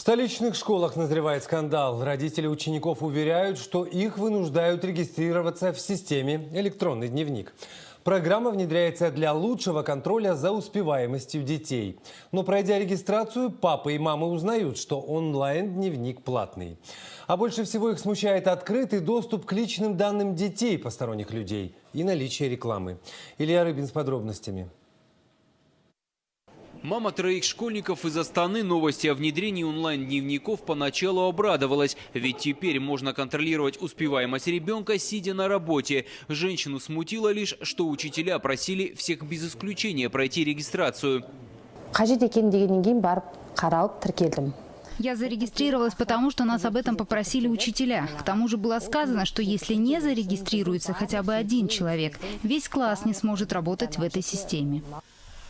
В столичных школах назревает скандал. Родители учеников уверяют, что их вынуждают регистрироваться в системе «Электронный дневник». Программа внедряется для лучшего контроля за успеваемостью детей. Но пройдя регистрацию, папы и мамы узнают, что онлайн-дневник платный. А больше всего их смущает открытый доступ к личным данным детей посторонних людей и наличие рекламы. Илья Рыбин с подробностями. Мама троих школьников из Астаны новости о внедрении онлайн-дневников поначалу обрадовалась. Ведь теперь можно контролировать успеваемость ребенка, сидя на работе. Женщину смутило лишь, что учителя просили всех без исключения пройти регистрацию. Я зарегистрировалась, потому что нас об этом попросили учителя. К тому же было сказано, что если не зарегистрируется хотя бы один человек, весь класс не сможет работать в этой системе.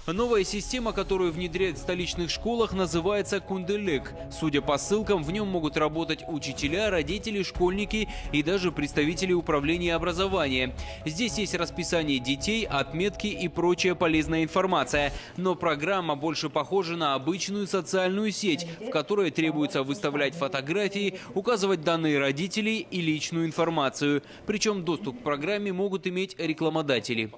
Новая система, которую внедряют в столичных школах, называется «Кунделек». Судя по ссылкам, в нем могут работать учителя, родители, школьники и даже представители управления образования. Здесь есть расписание детей, отметки и прочая полезная информация. Но программа больше похожа на обычную социальную сеть, в которой требуется выставлять фотографии, указывать данные родителей и личную информацию. Причем доступ к программе могут иметь рекламодатели.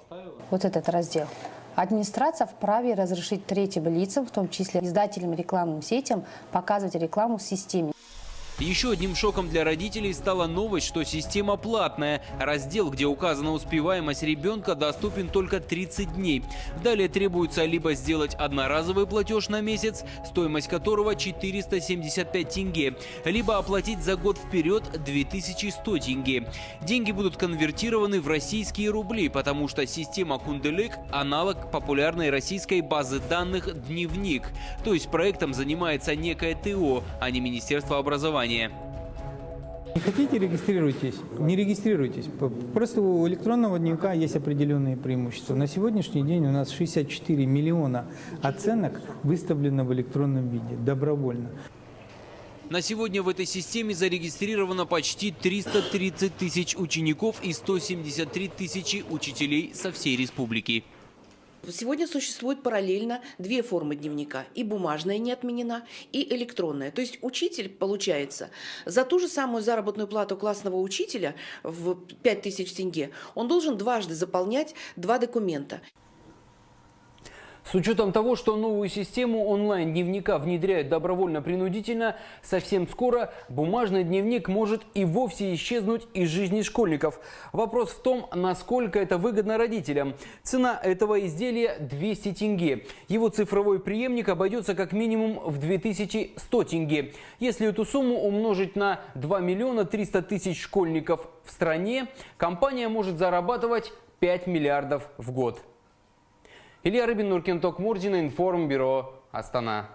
Вот этот раздел. Администрация вправе разрешить третьим лицам, в том числе издателям рекламным сетям, показывать рекламу в системе. Еще одним шоком для родителей стала новость, что система платная. Раздел, где указана успеваемость ребенка, доступен только 30 дней. Далее требуется либо сделать одноразовый платеж на месяц, стоимость которого 475 тенге, либо оплатить за год вперед 2100 тенге. Деньги будут конвертированы в российские рубли, потому что система Кунделек – аналог популярной российской базы данных «Дневник». То есть проектом занимается некое ТО, а не Министерство образования. Не хотите, регистрируйтесь. Не регистрируйтесь. Просто у электронного дневника есть определенные преимущества. На сегодняшний день у нас 64 миллиона оценок выставлено в электронном виде, добровольно. На сегодня в этой системе зарегистрировано почти 330 тысяч учеников и 173 тысячи учителей со всей республики. Сегодня существует параллельно две формы дневника. И бумажная не отменена, и электронная. То есть учитель, получается, за ту же самую заработную плату классного учителя в 5000 тенге, он должен дважды заполнять два документа. С учетом того, что новую систему онлайн-дневника внедряют добровольно-принудительно, совсем скоро бумажный дневник может и вовсе исчезнуть из жизни школьников. Вопрос в том, насколько это выгодно родителям. Цена этого изделия 200 тенге. Его цифровой преемник обойдется как минимум в 2100 тенге. Если эту сумму умножить на 2 миллиона 300 тысяч школьников в стране, компания может зарабатывать 5 миллиардов в год. Илья Рыбин, Нуркен Токмурдина, Информбюро, Астана.